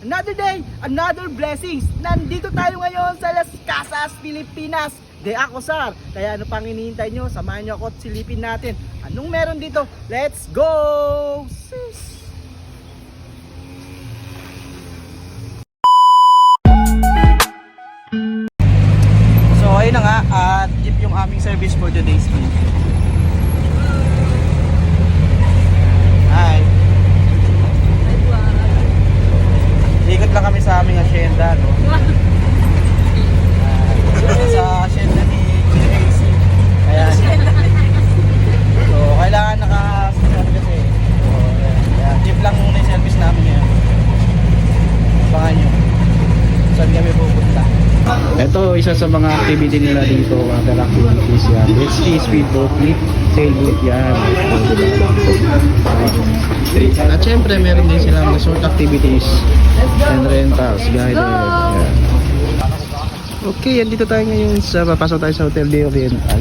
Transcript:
Another day, another blessings. Nandito tayo ngayon sa Las Casas, Pilipinas. De Acosar. Kaya ano pang hinihintay nyo? Samahan nyo ako at silipin natin. Anong meron dito? Let's go! Sis! So ayun na nga, at jeep yung aming service for today's trip. Hi! Ikot lang kami sa aming asyenda, no? Sa asyenda ni JC. Ayan. So, kailangan nakasunod kasi. So, ayan. Jeep lang muna yung service namin ngayon. Abangan nyo. Saan kami pupunta? Ito, isa sa mga activity nila dito, water activities yan. Jet ski, speedboat, sailboat yan. At syempre, meron din silang resort activities and rentals, guided. Yan. Okay, andito tayo ngayon sa, papasok tayo sa Hotel de Oriental.